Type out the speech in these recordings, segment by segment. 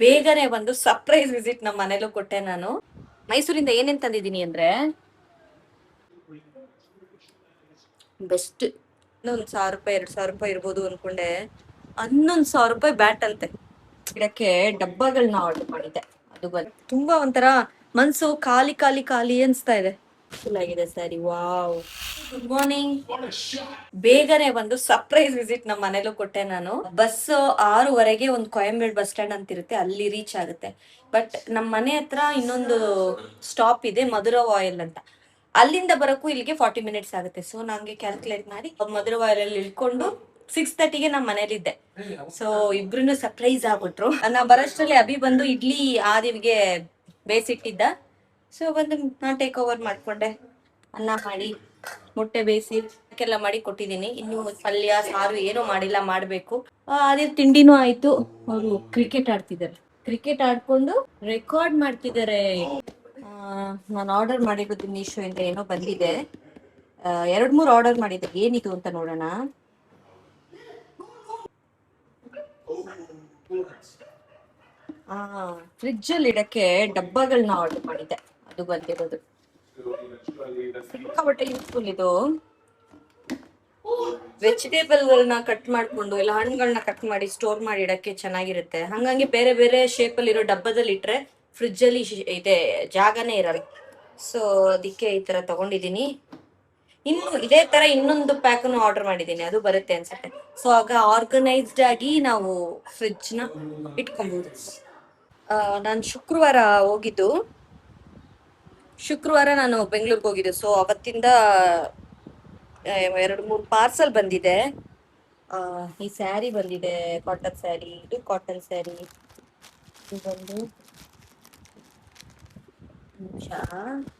ಬೇಗನೆ ಒಂದು surprise visit ನಮ್ಮ ಮನೇಲೂ ಕೊಟ್ಟೆ ನಾನು. ಮೈಸೂರಿಂದ ಏನೇನ್ ತಂದಿದ್ದೀನಿ ಅಂದ್ರೆ ಬೆಸ್ಟ್. 1,000 ರೂಪಾಯಿ 2,000 ರೂಪಾಯಿ ಇರ್ಬೋದು ಅನ್ಕೊಂಡೆ. 11,000 ರೂಪಾಯಿ ಬ್ಯಾಟ್ ಅಂತೆ. ಇದಕ್ಕೆ ಡಬ್ಬಗಳನ್ನ ಆರ್ಡರ್ ಮಾಡಿದ್ದೆ. ಅದು ಬಂದು ತುಂಬಾ ಒಂಥರ ಮನ್ಸು ಖಾಲಿ ಖಾಲಿ ಖಾಲಿ ಅನ್ಸ್ತಾ ಇದೆ. ಫುಲ್ ಆಗಿದೆ ಸ್ಯಾರಿ. Wow, good morning. ಬೇಗನೆ ಒಂದು ಸರ್ಪ್ರೈಸ್ ವಿಸಿಟ್ ನಮ್ಮ ಮನೇಲೂ ಕೊಟ್ಟೆ ನಾನು. ಬಸ್ 6:30ಗೆ ಒಂದು ಕೊಯಂಬೇಡ್ ಬಸ್ ಸ್ಟ್ಯಾಂಡ್ ಅಂತ ಇರುತ್ತೆ, ಅಲ್ಲಿ ರೀಚ್ ಆಗುತ್ತೆ. ಬಟ್ ನಮ್ಮ ಮನೆ ಹತ್ರ ಇನ್ನೊಂದು ಸ್ಟಾಪ್ ಇದೆ, ಮಧುರಾ ಆಯಿಲ್ ಅಂತ. ಅಲ್ಲಿಂದ ಬರೋಕ್ಕೂ ಇಲ್ಲಿಗೆ 40 ಮಿನಿಟ್ಸ್ ಆಗುತ್ತೆ. ಸೊ ನಂಗೆ ಕ್ಯಾಲ್ಕುಲೇಟ್ ಮಾಡಿ ಮಧುರಾ ಆಯಿಲ್ ಅಲ್ಲಿ ಇಳ್ಕೊಂಡು 6:30ಗೆ ನಮ್ಮ ಮನೇಲಿದ್ದೆ. ಸೊ ಇಬ್ರು ಸರ್ಪ್ರೈಸ್ ಆಗ್ಬಿಟ್ರು. ನಾ ಬರೋಷ್ಟ್ರಲ್ಲಿ ಅಭಿ ಬಂದು ಇಡ್ಲಿ ಆದಿವ್ಗೆ ಬೇಯಿಸಿಟ್ಟಿದ್ದ. ಸೊ ಬಂದು ನಾನು ಟೇಕ್ ಓವರ್ ಮಾಡ್ಕೊಂಡೆ. ಅನ್ನ ಮಾಡಿ ಮೊಟ್ಟೆ ಬೇಯಿಸಿ ಎಲ್ಲ ಮಾಡಿ ಕೊಟ್ಟಿದ್ದೀನಿ. ಇನ್ನು ಪಲ್ಯ ಸಾರು ಏನೂ ಮಾಡಿಲ್ಲ, ಮಾಡ್ಬೇಕು. ಅದೇ ತಿಂಡಿನೂ ಆಯ್ತು. ಅವರು ಕ್ರಿಕೆಟ್ ಆಡ್ತಿದ್ದಾರೆ. ಕ್ರಿಕೆಟ್ ಆಡ್ಕೊಂಡು ರೆಕಾರ್ಡ್ ಮಾಡ್ತಿದ್ದಾರೆ. ನಾನು ಆರ್ಡರ್ ಮಾಡಿರೋದು ಮೀಶೋ ಇಂದ ಏನೋ ಬಂದಿದೆ. 2-3 ಆರ್ಡರ್ ಮಾಡಿದ್ದೆ. ಏನಿದು ಅಂತ ನೋಡೋಣ. ಫ್ರಿಡ್ಜ್ ಅಲ್ಲಿ ಇಡಕ್ಕೆ ಡಬ್ಬಗಳನ್ನ ಆರ್ಡರ್ ಮಾಡಿದ್ದೆ. ಅದು ಬಂದಿರೋದು ಸಿಕ್ಕಾಪಟ್ಟೆ ಯೂಸ್ಫುಲ್. ಇದು ವೆಜಿಟೇಬಲ್ಗಳನ್ನ ಕಟ್ ಮಾಡ್ಕೊಂಡು ಇಲ್ಲ ಹಣ್ಣುಗಳನ್ನ ಕಟ್ ಮಾಡಿ ಸ್ಟೋರ್ ಮಾಡಿ ಇಡಕ್ಕೆ ಚೆನ್ನಾಗಿರುತ್ತೆ. ಹಂಗಾಗಿ ಬೇರೆ ಬೇರೆ ಶೇಪ್ ಅಲ್ಲಿ ಇರೋ ಡಬ್ಬದಲ್ಲಿ ಇಟ್ರೆ ಫ್ರಿಡ್ಜ್ ಅಲ್ಲಿ ಇದೆ ಜಾಗನೇ ಇರಲ್ಲ. ಸೊ ಅದಕ್ಕೆ ಈ ತರ ತಗೊಂಡಿದ್ದೀನಿ. ಇನ್ನು ಇದೇ ತರ ಇನ್ನೊಂದು ಪ್ಯಾಕ್ ಆರ್ಡರ್ ಮಾಡಿದ್ದೀನಿ, ಅದು ಬರುತ್ತೆ ಅನ್ಸುತ್ತೆ. ಸೊ ಆಗ ಆರ್ಗನೈಸ್ಡ್ ಆಗಿ ನಾವು ಫ್ರಿಡ್ಜ್ ನ ಇಟ್ಕೊಬಹುದು. ನಾನು ಶುಕ್ರವಾರ ನಾನು ಬೆಂಗಳೂರಿಗೆ ಹೋಗಿದ್ದೆ. ಸೊ ಅವತ್ತಿಂದ 2-3 ಪಾರ್ಸಲ್ ಬಂದಿದೆ. ಈ ಸ್ಯಾರಿ ಬಂದಿದೆ, ಕಾಟನ್ ಸ್ಯಾರಿ. ಇದು ಕಾಟನ್ ಸ್ಯಾರಿ. ಇದು ಬಂದು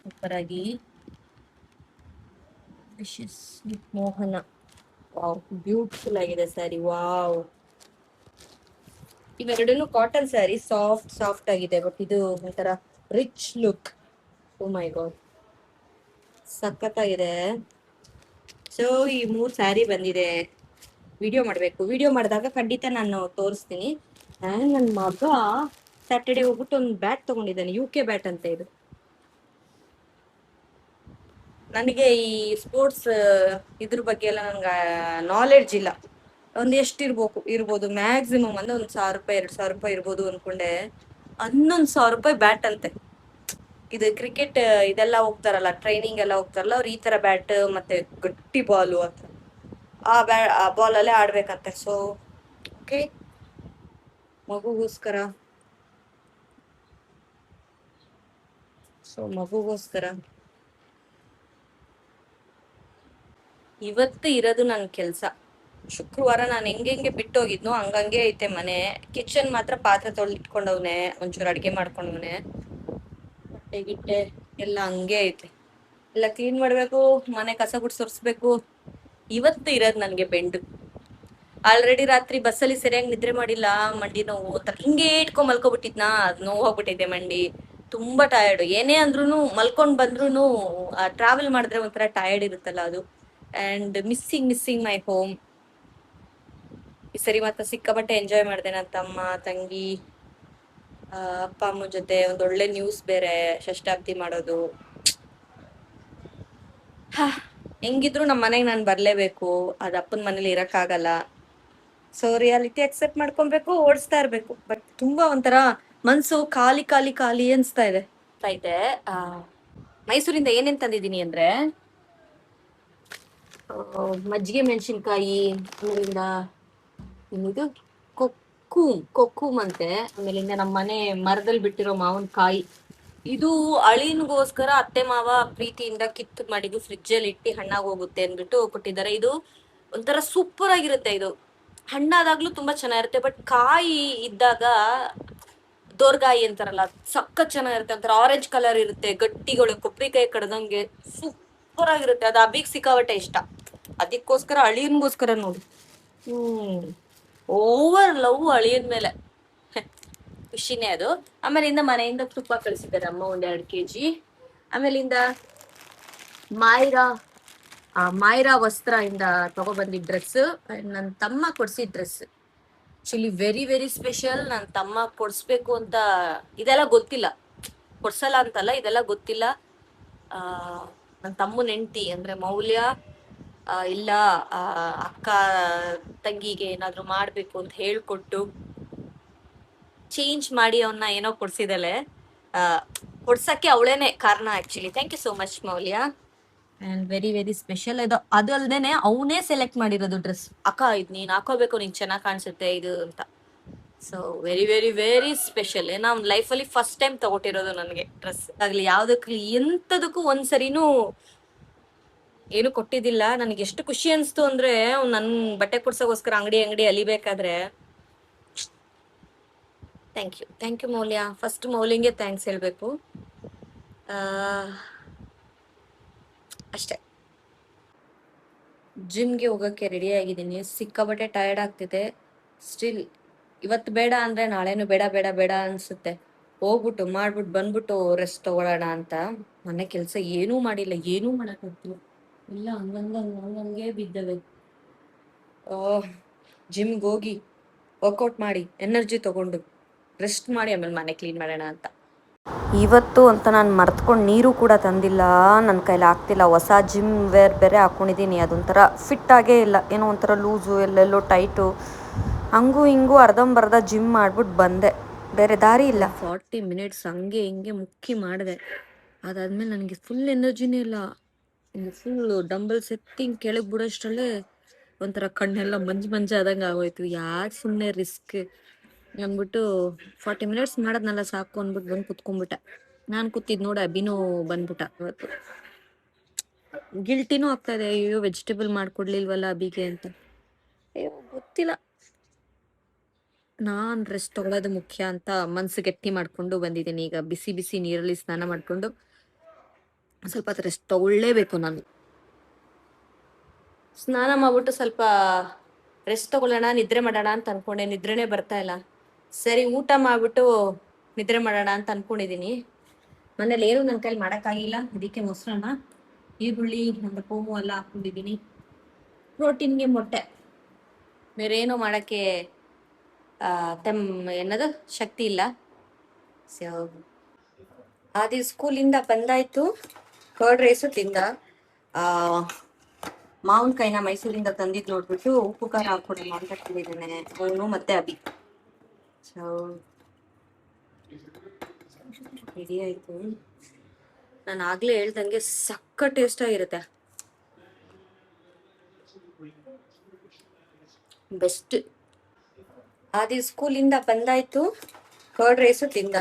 ಸೂಪರ್ ಆಗಿ ಮೋಹನ. ವಾವ್, ಬ್ಯೂಟಿಫುಲ್ ಆಗಿದೆ ಸ್ಯಾರಿ. ವಾವ್, ಇವೆರಡೂ ಕಾಟನ್ ಸ್ಯಾರಿ. ಸಾಫ್ಟ್ ಆಗಿದೆ. ಬಟ್ ಇದು ಒಂಥರ ರಿಚ್ ಲುಕ್. ಓ ಮೈ ಗಾಡ್, ಸಖತ್ತಾಗಿದೆ. ಸೊ ಈ 3 ಸ್ಯಾರಿ ಬಂದಿದೆ. ವಿಡಿಯೋ ಮಾಡಬೇಕು. ವಿಡಿಯೋ ಮಾಡಿದಾಗ ಖಂಡಿತ ನಾನು ತೋರಿಸ್ತೀನಿ. ನನ್ನ ಮಗ ಸ್ಯಾಟರ್ಡೆ ಹೋಗ್ಬಿಟ್ಟು ಒಂದು ಬ್ಯಾಟ್ ತಗೊಂಡಿದ್ದಾನೆ, UK ಬ್ಯಾಟ್ ಅಂತ. ಇದು ನನಗೆ ಈ ಸ್ಪೋರ್ಟ್ಸ್ ಇದ್ರ ಬಗ್ಗೆ ಎಲ್ಲ ನಂಗೆ ನಾಲೆಡ್ಜ್ ಇಲ್ಲ. ಎಷ್ಟು ಇರ್ಬೋದು ಮ್ಯಾಕ್ಸಿಮಮ್ ಅಂದ್ರೆ 1,000 ರೂಪಾಯಿ 2,000 ರೂಪಾಯಿ ಇರ್ಬೋದು ಅನ್ಕೊಂಡೆ. 11,000 ರೂಪಾಯಿ ಬ್ಯಾಟ್ ಅಂತೆ. ಇದು ಕ್ರಿಕೆಟ್ ಇದೆಲ್ಲ ಹೋಗ್ತಾರಲ್ಲ, ಟ್ರೈನಿಂಗ್ ಎಲ್ಲ ಹೋಗ್ತಾರಲ್ಲ, ಅವ್ರು ಈ ತರ ಬ್ಯಾಟ್ ಮತ್ತೆ ಗಟ್ಟಿ ಬಾಲು ಅಂತ ಆ ಬಾಲ್ ಅಲ್ಲೇ ಆಡ್ಬೇಕಂತೆ. ಸೊ ಓಕೆ, ಮಗುಗೋಸ್ಕರ ಇವತ್ತು ಇರೋದು ನನ್ ಕೆಲ್ಸ. ಶುಕ್ರವಾರ ನಾನು ಹೆಂಗೆ ಬಿಟ್ಟೋಗಿದ್ನೋ ಹಂಗಂಗೆ ಐತೆ ಮನೆ. ಕಿಚನ್ ಮಾತ್ರ ಪಾತ್ರೆ ತೊಳೆದಿಟ್ಕೊಂಡವ್ನೆ, ಒಂಚೂರು ಅಡ್ಗೆ ಮಾಡ್ಕೊಂಡವ್ನೆ. ಬಟ್ಟೆ ಗಿಟ್ಟೆ ಎಲ್ಲ ಹಂಗೆ ಐತೆ. ಎಲ್ಲ ಕ್ಲೀನ್ ಮಾಡ್ಬೇಕು, ಮನೆ ಕಸ ಗುಡ್ಸೊರ್ಸ್ಬೇಕು. ಇವತ್ತು ಇರೋದು ನನ್ಗೆ ಬೆಂಡು. ಆಲ್ರೆಡಿ ರಾತ್ರಿ ಬಸ್ಸಲ್ಲಿ ಸರಿಯಾಗಿ ನಿದ್ರೆ ಮಾಡಿಲ್ಲ, ಮಂಡಿ ನೋವು ಹಿಂಗೆ ಇಟ್ಕೊಂಡ್ ಮಲ್ಕೊಬಿಟ್ಟಿದ್ನಾ, ಅದು ನೋವು ಹೋಗ್ಬಿಟ್ಟಿದೆ ಮಂಡಿ. ತುಂಬಾ ಟಯರ್ಡ್. ಏನೇ ಅಂದ್ರೂ ಮಲ್ಕೊಂಡ್ ಬಂದ್ರು ಟ್ರಾವೆಲ್ ಮಾಡಿದ್ರೆ ಒಂಥರ ಟಯರ್ಡ್ ಇರುತ್ತಲ್ಲ ಅದು. And missing my home. ಈ ಸರಿ ಮಾತ್ರ ಸಿಕ್ಕಾಪಟ್ಟೆ ಎಂಜಾಯ್ ಮಾಡಿದೆ. ನನ್ನ ತಮ್ಮ ತಂಗಿ ಅಪ್ಪ ಅಮ್ಮನ ಜೊತೆ. ಒಂದೊಳ್ಳೆ ನ್ಯೂಸ್ ಬೇರೆ, ಷಷ್ಠಾಬ್ದಿ ಮಾಡೋದು. ಹೆಂಗಿದ್ರು ನಮ್ಮ ಮನೆಗೆ ನಾನು ಬರ್ಲೇಬೇಕು. ಅದ್ ಅಪ್ಪನ ಮನೇಲಿ ಇರಕ್ಕಾಗಲ್ಲ. ಸೊ ರಿಯಾಲಿಟಿ ಅಕ್ಸೆಪ್ಟ್ ಮಾಡ್ಕೊಬೇಕು, ಓಡಿಸ್ತಾ ಇರ್ಬೇಕು. ಬಟ್ ತುಂಬಾ ಒಂಥರ ಮನ್ಸು ಖಾಲಿ ಖಾಲಿ ಖಾಲಿ ಅನ್ಸ್ತಾ ಇದೆ. ಮೈಸೂರಿಂದ ಏನೇನ್ ತಂದಿದ್ದೀನಿ ಅಂದ್ರೆ ಮಜ್ಜಿಗೆ ಮೆಣಸಿನ್ಕಾಯಿ, ಆಮೇಲಿಂದ ಇದು ಕೊಕ್ಕೂಮ್ ಅಂತೆ. ಆಮೇಲಿಂದ ನಮ್ಮ ಮನೆ ಮರದಲ್ಲಿ ಬಿಟ್ಟಿರೋ ಮಾವಿನ ಕಾಯಿ. ಇದು ಅಳಿನ್ಗೋಸ್ಕರ ಅತ್ತೆ ಮಾವ ಪ್ರೀತಿಯಿಂದ ಕಿತ್ತು ಮಾಡಿದ್ದು, ಫ್ರಿಡ್ಜ್ ಅಲ್ಲಿ ಇಟ್ಟು ಹಣ್ಣಾಗಿ ಹೋಗುತ್ತೆ ಅಂದ್ಬಿಟ್ಟು ಕೊಟ್ಟಿದ್ದಾರೆ. ಇದು ಒಂಥರ ಸೂಪರ್ ಆಗಿರುತ್ತೆ. ಇದು ಹಣ್ಣಾದಾಗ್ಲೂ ತುಂಬಾ ಚೆನ್ನಾಗಿರುತ್ತೆ. ಬಟ್ ಕಾಯಿ ಇದ್ದಾಗ ದೋರ್ಗಾಯಿ ಅಂತಾರಲ್ಲ, ಸಖತ್ ಚೆನ್ನಾಗಿರುತ್ತೆ. ಒಂಥರ ಆರೆಂಜ್ ಕಲರ್ ಇರುತ್ತೆ, ಗಟ್ಟಿಗಳು ಕೊಬ್ಬರಿಕಾಯಿ ಕಡ್ದಂಗೆ ಸೂಪರ್ ಆಗಿರುತ್ತೆ. ಅದು ಅಬಿಗ್ ಸಿಕ್ಕಾಬಟ್ಟೆ ಇಷ್ಟ. ಅದಕ್ಕೋಸ್ಕರ ಅಳಿಯನ್ಗೋಸ್ಕರ ನೋಡಿ ಓವರ್ ಲವ್ ಅಳಿಯನ್ ಮೇಲೆ ಖುಷಿನೇ ಅದು. ಆಮೇಲಿಂದ ಮನೆಯಿಂದ ತುಪ್ಪ ಕಳಿಸಿದ್ದಾರೆ ಅಮ್ಮ, 1-2 kg. ಆಮೇಲಿಂದ ಮಾಯ್ರಾ ವಸ್ತ್ರ ಇಂದ ತಗೊಬಂದಿದ್ ಡ್ರೆಸ್, ನನ್ನ ತಮ್ಮ ಕೊಡ್ಸಿದ್ dress actually very very special. ನನ್ನ ತಮ್ಮ ಕೊಡ್ಸ್ಬೇಕು ಅಂತ ಇದೆಲ್ಲ ಗೊತ್ತಿಲ್ಲ, ಕೊಡ್ಸಲ್ಲ ಅಂತಲ್ಲ, ಇದೆಲ್ಲ ಗೊತ್ತಿಲ್ಲ. ಆ ನನ್ನ ತಮ್ಮನ ಹೆಂಡತಿ ಅಂದ್ರೆ ಮೌಲ್ಯ ಇಲ್ಲ ಆ, ಅಕ್ಕ ತಂಗಿಗೆ ಏನಾದ್ರು ಮಾಡ್ಬೇಕು ಅಂತ ಹೇಳ್ಕೊಟ್ಟು ಚೇಂಜ್ ಮಾಡಿ ಅವನ್ನ ಏನೋ ಕೊಡ್ಸಿದಲೆ. ಆ ಕೊಡ್ಸಕ್ಕೆ ಅವಳೇನೆ ಕಾರಣ actually. Thank you so much Moulya. And very very special. ಅದು ಅಲ್ದೇನೆ ಅವನೇ ಸೆಲೆಕ್ಟ್ ಮಾಡಿರೋದು ಡ್ರೆಸ್. ಅಕ್ಕ ಇದು ನೀನ್ ಹಾಕೋಬೇಕು, ನಿನ್ ಚೆನ್ನಾಗ್ ಕಾಣಿಸುತ್ತೆ ಇದು ಅಂತ. So very very very special. ನಾವು ಲೈಫಲ್ಲಿ ಫಸ್ಟ್ ಟೈಮ್ ತಗೊಟ್ಟಿರೋದು ನನಗೆ ಡ್ರೆಸ್ ಆಗ್ಲಿ ಯಾವ್ದಕ್ಲಿ ಎಂತದಕ್ಕೂ ಒಂದ್ಸರಿನೂ ಏನು ಕೊಟ್ಟಿದ್ದಿಲ್ಲ. ನನಗೆ ಎಷ್ಟು ಖುಷಿ ಅನ್ಸ್ತು ಅಂದ್ರೆ ನನ್ ಬಟ್ಟೆ ಕೊಡ್ಸೋಗೋಸ್ಕರ ಅಂಗಡಿ ಅಂಗಡಿ ಅಲಿಬೇಕಾದ್ರೆ. ಥ್ಯಾಂಕ್ ಯು ಮೌಲ್ಯ. ಫಸ್ಟ್ ಮೌಲ್ಯಂಗೆ ಥ್ಯಾಂಕ್ಸ್ ಹೇಳ್ಬೇಕು. ಆ ಅಷ್ಟೇ. ಜಿಮ್ಗೆ ಹೋಗಕ್ಕೆ ರೆಡಿ ಆಗಿದ್ದೀನಿ. ಸಿಕ್ಕಾಬಟ್ಟೆ ಟಯರ್ಡ್ ಆಗ್ತಿದೆ. ಸ್ಟಿಲ್ ಇವತ್ತು ಬೇಡ ಅಂದ್ರೆ ನಾಳೆನು ಬೇಡ ಬೇಡ ಬೇಡ ಅನ್ಸುತ್ತೆ. ಹೋಗ್ಬಿಟ್ಟು ಮಾಡ್ಬಿಟ್ಟು ಬಂದ್ಬಿಟ್ಟು ರೆಸ್ಟ್ ತಗೊಳ್ಳೋಣ ಅಂತ. ಮನೆ ಕೆಲಸ ಏನೂ ಮಾಡಿಲ್ಲ, ಏನೂ ಮಾಡಕ್ಕಾಗ್ತಿಲ್ಲ, ಇಲ್ಲ ಹಂಗಂಗೆ ಬಿದ್ದವೆ. ಜಿಮ್ಗೆ ಹೋಗಿ ವರ್ಕೌಟ್ ಮಾಡಿ ಎನರ್ಜಿ ತಗೊಂಡು ರೆಸ್ಟ್ ಮಾಡಿ ಆಮೇಲೆ ಮನೆ ಕ್ಲೀನ್ ಮಾಡೋಣ ಅಂತ. ಇವತ್ತು ಅಂತ ನಾನು ಮರ್ತ್ಕೊಂಡು ನೀರು ಕೂಡ ತಂದಿಲ್ಲ. ನನ್ನ ಕೈಲಿ ಆಗ್ತಿಲ್ಲ. ಹೊಸ ಜಿಮ್ ವೇರ್ ಬೇರೆ ಹಾಕ್ಕೊಂಡಿದ್ದೀನಿ. ಅದೊಂಥರ ಫಿಟ್ ಆಗೇ ಇಲ್ಲ, ಏನೋ ಒಂಥರ ಲೂಸು, ಎಲ್ಲೆಲ್ಲೋ ಟೈಟು. ಹಂಗೂ ಹಿಂಗೂ ಅರ್ಧಂಬರ್ಧ ಜಿಮ್ ಮಾಡ್ಬಿಟ್ಟು ಬಂದೆ, ಬೇರೆ ದಾರಿ ಇಲ್ಲ. 40 ಮಿನಿಟ್ಸ್ ಹಂಗೆ ಹಿಂಗೆ ಮುಕ್ಕಿ ಮಾಡಿದೆ. ಅದಾದ್ಮೇಲೆ ನನಗೆ ಫುಲ್ ಎನರ್ಜಿನೇ ಇಲ್ಲ. ಫುಲ್ ಡಂಬಲ್ಸ್ ಎತ್ತಿ ಕೆಳಗೆ ಬಿಡೋಷ್ಟರಲ್ಲೇ ಒಂಥರ ಕಣ್ಣೆಲ್ಲ ಮಂಜು ಆದಂಗೆ ಆಗೋಯ್ತು. ಯಾಕೆ ಸುಮ್ಮನೆ ರಿಸ್ಕ್ ಅಂದ್ಬಿಟ್ಟು 40 ಮಿನಿಟ್ಸ್ ಮಾಡೋದ್ನೆಲ್ಲ ಸಾಕು ಅಂದ್ಬಿಟ್ಟು ಬಂದು ಕುತ್ಕೊಂಡ್ಬಿಟ್ಟೆ. ನಾನು ಕೂತಿದ್ ನೋಡ ಅಭಿನೂ ಬಂದ್ಬಿಟ್ಟ. ಇವತ್ತು ಗಿಲ್ಟಿನೂ ಆಗ್ತಾ ಇದೆ, ಅಯ್ಯೋ ವೆಜಿಟೇಬಲ್ ಮಾಡ್ಕೊಡ್ಲಿಲ್ವಲ್ಲ ಅಭಿಗೆ ಅಂತ. ಅಯ್ಯೋ ಗೊತ್ತಿಲ್ಲ, ನಾನ್ ರೆಸ್ಟ್ ತಗೊಳ್ಳೋದು ಮುಖ್ಯ ಅಂತ ಮನ್ಸು ಗಟ್ಟಿ ಮಾಡ್ಕೊಂಡು ಬಂದಿದ್ದೀನಿ. ಈಗ ಬಿಸಿ ಬಿಸಿ ನೀರಲ್ಲಿ ಸ್ನಾನ ಮಾಡ್ಕೊಂಡು ಸ್ವಲ್ಪ ರೆಸ್ಟ್ ತಗೊಳ್ಳೇಬೇಕು. ನಾನು ಸ್ನಾನ ಮಾಡ್ಬಿಟ್ಟು ಸ್ವಲ್ಪ ರೆಸ್ಟ್ ತಗೊಳ್ಳೋಣ, ನಿದ್ರೆ ಮಾಡೋಣ ಅಂತ ಅನ್ಕೊಂಡೆ. ನಿದ್ರೆನೇ ಬರ್ತಾ ಇಲ್ಲ. ಸರಿ ಊಟ ಮಾಡ್ಬಿಟ್ಟು ನಿದ್ರೆ ಮಾಡೋಣ ಅಂತ ಅನ್ಕೊಂಡಿದೀನಿ. ಮನೇಲಿ ಏನು ನನ್ನ ಕೈಲಿ ಮಾಡೋಕ್ಕಾಗಿಲ್ಲ. ಅದಕ್ಕೆ ಮೊಸರನ್ನ, ಈರುಳ್ಳಿ, ಒಂದು ಕೋಮು ಎಲ್ಲ ಹಾಕೊಂಡಿದ್ದೀನಿ. ಪ್ರೋಟೀನ್ಗೆ ಮೊಟ್ಟೆ, ಬೇರೆ ಏನೋ ಮಾಡೋಕ್ಕೆ ಏನದು ಶಕ್ತಿ ಇಲ್ಲ. ಸೊ ಆದಿ ಸ್ಕೂಲಿಂದ ಬಂದಾಯ್ತು, ಕರ್ಡ್ ರೈಸು ತಿಂದ. ಮಾವಿನಕಾಯಿನ ಮೈಸೂರಿಂದ ತಂದಿದ್ದು ನೋಡ್ಬಿಟ್ಟು ಉಪ್ಪು ಖಾರ ಹಾಕೊಡೋಣ ಅಂತ ಕೇಳಿದ್ದಾನೆ ಅವನು ಮತ್ತೆ ಅಭಿ. ಸೊ ರೆಡಿ ಆಯ್ತು. ನಾನು ಆಗ್ಲೇ ಹೇಳ್ದಂಗೆ ಸಕ್ಕ ಟೇಸ್ಟ್ ಆಗಿರುತ್ತೆ, ಬೆಸ್ಟ್. ಆದಿ ಸ್ಕೂಲಿಂದ ಬಂದಾಯ್ತು, ಕರ್ಡ್ ರೈಸು ತಿಂದ.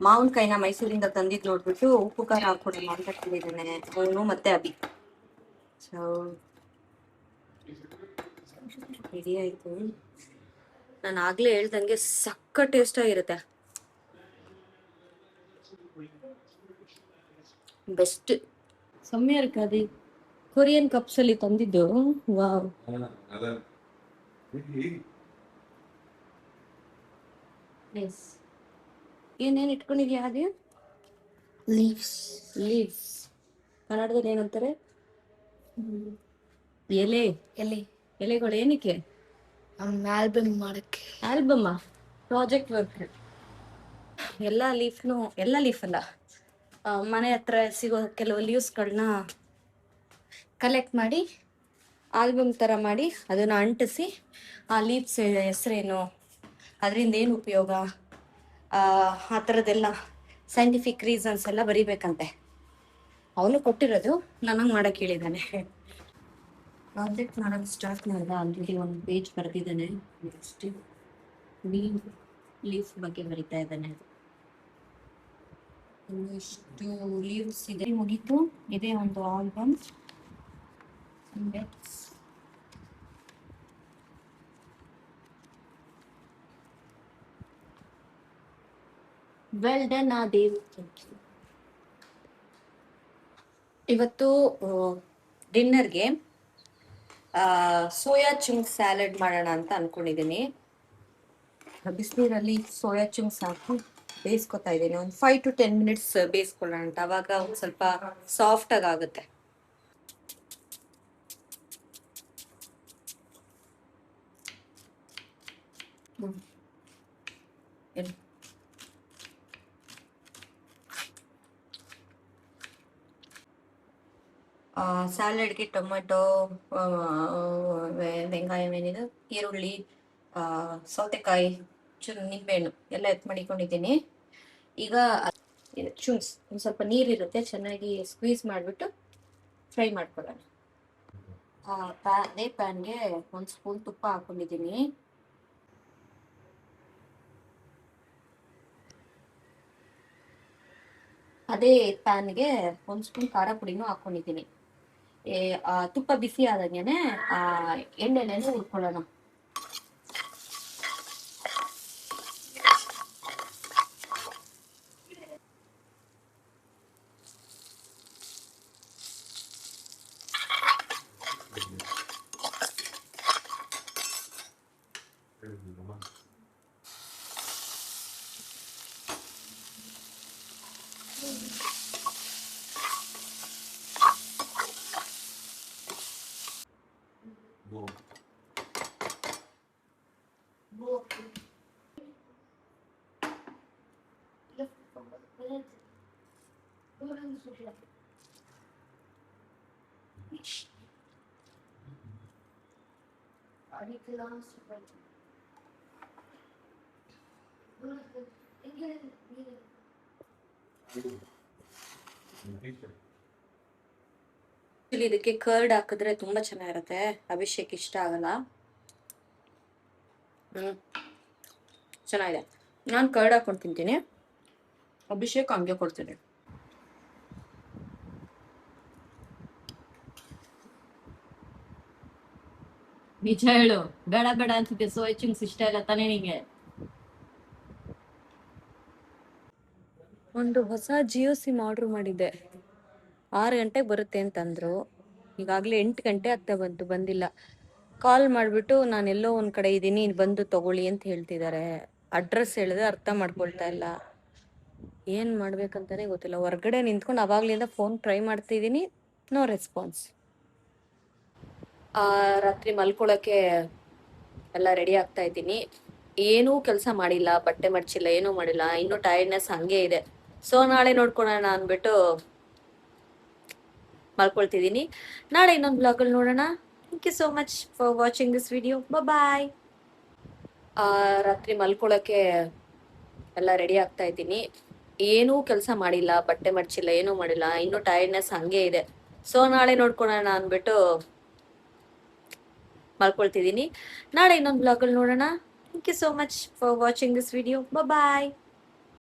ಮಾವಿನಕಾಯಿನ ಮೈಸೂರಿಂದ ತಂದಿದ್ದು ನೋಡ್ಬಿಟ್ಟು ಉಪ್ಪು ಖಾರ ಹಾಕೊಡೋಣ ಅಂತ ಕೇಳಿದ್ದಾನೆ ಅವನು ಮತ್ತೆ ಅಭಿ. ಸೊ ರೆಡಿ ಆಯ್ತು. ನಾನು ಆಗ್ಲೇ ಹೇಳ್ದಂಗೆ ಸಕ್ಕ ಟೇಸ್ಟ್ ಆಗಿರುತ್ತೆ, ಬೆಸ್ಟ್. ಸಮ್ಯ ಇರ್ಕಾದಿ ಕೊರಿಯನ್ ಕಪ್ಸ್ ಅಲ್ಲಿ ತಂದಿದ್ದು. ವಾವ್, ಏನೇನ್ ಇಟ್ಕೊಂಡಿದ್ಯಾ? ಅದೇ ಲೀವ್ಸ್. ಲೀವ್ಸ್ ಕನ್ನಡದಲ್ಲಿ ಏನಂತಾರೆ? ಎಲೆ. ಎಲೆಗಳು ಏನಕ್ಕೆ? ಆಲ್ಬಮ್ ಮಾಡಕ್ಕೆ. Album, project work. ಎಲ್ಲ ಲೀಫ್ ಅಲ್ಲ, ಮನೆ ಹತ್ರ ಸಿಗೋ ಕೆಲವು ಲೀವ್ಸ್ಗಳನ್ನ ಕಲೆಕ್ಟ್ ಮಾಡಿ ಆಲ್ಬಮ್ ಥರ ಮಾಡಿ ಅದನ್ನು ಅಂಟಿಸಿ ಆ ಲೀವ್ಸ್ ಹೆಸರೇನು, ಅದರಿಂದ ಏನು ಉಪಯೋಗ, ಆ ಥರದ್ದೆಲ್ಲ ಸೈಂಟಿಫಿಕ್ ರೀಸನ್ಸ್ ಎಲ್ಲ ಬರಿಬೇಕಂತೆ. ಅವನು ಕೊಟ್ಟಿರೋದು, ನನಗೆ ಮಾಡೋಕ್ಕೆ ಹೇಳಿದ್ದಾನೆ. ಪ್ರಾಜೆಕ್ಟ್ ಮಾಡೋದು ಸ್ಟಾರ್ಟ್ ಮಾಡಿದ. ಆಲ್ರೆಡಿ ಒಂದು ಪೇಜ್ ಬರೆದಿದ್ದಾನೆ. ನೆಕ್ಸ್ಟ್ ಲೀಫ್ ಬಗ್ಗೆ ಬರಿತಾ ಇದ್ದಾನೆ. ಇಷ್ಟು ಲೀವ್ಸ್ ಇದೆ, ಮುಗೀತು. ಇದೇ ಒಂದು ಆಲ್ಬಮ್. Well done ಆದೇವ್. ಇವತ್ತು ಡಿನ್ನರ್ಗೆ ಸೋಯಾ ಚುಂಕ್ ಸ್ಯಾಲಡ್ ಮಾಡೋಣ ಅಂತ ಅನ್ಕೊಂಡಿದ್ದೀನಿ. ಬಿಸಿನೀರಲ್ಲಿ ಸೋಯಾ ಚುಂಕ್ಸ್ ಹಾಕಿ ಬೇಯಿಸ್ಕೊತಾ ಇದ್ದೀನಿ. ಒಂದು 5 to 10 ಮಿನಿಟ್ಸ್ ಬೇಯಿಸ್ಕೊಳ್ಳೋಣ ಅಂತ, ಅವಾಗ ಒಂದು ಸ್ವಲ್ಪ ಸಾಫ್ಟಾಗಿ ಆಗುತ್ತೆ. ಸ್ಯಾಲಡ್ಗೆ ಟೊಮೆಟೊ, ವೆಂಗಾಯ ಏನಿದು ಈರುಳ್ಳಿ, ಸೌತೆಕಾಯಿ, ನಿಂಬೆಹಣ್ಣು ಎಲ್ಲ ಮಡಿಕೊಂಡಿದ್ದೀನಿ. ಈಗ ಚೂಸ್ ಒಂದು ಸ್ವಲ್ಪ ನೀರಿರುತ್ತೆ, ಚೆನ್ನಾಗಿ ಸ್ಕ್ವೀಸ್ ಮಾಡಿಬಿಟ್ಟು ಫ್ರೈ ಮಾಡ್ಕೊಳ್ಳೋಣ. ಅದೇ ಪ್ಯಾನ್ಗೆ 1 ಸ್ಪೂನ್ ತುಪ್ಪ ಹಾಕೊಂಡಿದ್ದೀನಿ. ಅದೇ ಪ್ಯಾನ್ಗೆ 1 ಸ್ಪೂನ್ ಖಾರ ಪುಡಿನೂ ಹಾಕೊಂಡಿದ್ದೀನಿ. ತುಪ್ಪ ಬಿಸಿ ಆದಂಗೆನೆ ಎಣ್ಣೆನೇನು ಹುರ್ಕೊಳ್ಳೋಣ. ಇದಕ್ಕೆ ಕರ್ಡ್ ಹಾಕಿದ್ರೆ ತುಂಬಾ ಚೆನ್ನಾಗಿರುತ್ತೆ. ಅಭಿಷೇಕ್ ಇಷ್ಟ ಆಗಲ್ಲ. ಚೆನ್ನಾಗಿದೆ. ನಾನು ಕರ್ಡ್ ಹಾಕೊಂಡು ತಿಂತೀನಿ, ಅಭಿಷೇಕ್ ಹಂಗೆ ಕೊಡ್ತೀನಿ. ನಿಜ ಹೇಳು, ಬೇಡ ಬೇಡ ಅನ್ಸುತ್ತೆ. ಸೋಯಾ ಚಂಕ್ಸ್ ಇಷ್ಟ ಇಲ್ಲ ತಾನೇ ನಿಂಗೆ? ಒಂದು ಹೊಸ ಜಿಯೋ ಸಿಮ್ ಆರ್ಡರ್ ಮಾಡಿದ್ದೆ. 6 ಗಂಟೆಗೆ ಬರುತ್ತೆ ಅಂತಂದ್ರು. ಈಗಾಗಲೇ 8 ಗಂಟೆ ಆಗ್ತಾ ಬಂದಿಲ್ಲ. ಕಾಲ್ ಮಾಡಿಬಿಟ್ಟು ನಾನೆಲ್ಲೋ ಒಂದು ಕಡೆ ಇದ್ದೀನಿ, ಬಂದು ತಗೊಳ್ಳಿ ಅಂತ ಹೇಳ್ತಿದ್ದಾರೆ. ಅಡ್ರೆಸ್ ಹೇಳಿದ್ರೆ ಅರ್ಥ ಮಾಡ್ಕೊಳ್ತಾ ಇಲ್ಲ. ಏನು ಮಾಡ್ಬೇಕಂತಾನೆ ಗೊತ್ತಿಲ್ಲ. ಹೊರಗಡೆ ನಿಂತ್ಕೊಂಡು ಅವಾಗ್ಲಿಂದ ಫೋನ್ ಟ್ರೈ ಮಾಡ್ತಿದ್ದೀನಿ, ನೋ ರೆಸ್ಪಾನ್ಸ್. ರಾತ್ರಿ ಮಲ್ಕೊಳ್ಳೋಕ್ಕೆ ಎಲ್ಲ ರೆಡಿ ಆಗ್ತಾ ಇದ್ದೀನಿ. ಏನೂ ಕೆಲಸ ಮಾಡಿಲ್ಲ, ಬಟ್ಟೆ ಮಡ್ಚಿಲ್ಲ, ಏನೂ ಮಾಡಿಲ್ಲ. ಇನ್ನೂ ಟೈರ್ಡ್ನೆಸ್ ಹಂಗೆ ಇದೆ. ಸೊ ನಾಳೆ ನೋಡ್ಕೊಳ್ಳೋಣ ಅಂದ್ಬಿಟ್ಟು ಮಲ್ಕೊಳ್ತಿದ್ದೀನಿ. ನಾಳೆ ಇನ್ನೊಂದು ಬ್ಲಾಗಲ್ಲಿ ನೋಡೋಣ. Thank you so much for watching this video. Bye. ರಾತ್ರಿ ಮಲ್ಕೊಳ್ಳೋಕ್ಕೆ ಎಲ್ಲ ರೆಡಿ ಆಗ್ತಾ ಇದ್ದೀನಿ. ಏನೂ ಕೆಲಸ ಮಾಡಿಲ್ಲ, ಬಟ್ಟೆ ಮಡ್ಚಿಲ್ಲ, ಏನೂ ಮಾಡಿಲ್ಲ. ಇನ್ನೂ ಟೈರ್ಡ್ನೆಸ್ ಹಂಗೆ ಇದೆ. ಸೊ ನಾಳೆ ನೋಡ್ಕೊಳ್ಳೋಣ ಅಂದ್ಬಿಟ್ಟು ಮಲ್ಕೊಳ್ತಿದ್ದೀನಿ. ನಾಳೆ ಇನ್ನೊಂದು ಬ್ಲಾಗಲ್ಲಿ ನೋಡೋಣ. Thank you so much for watching this video. Bye.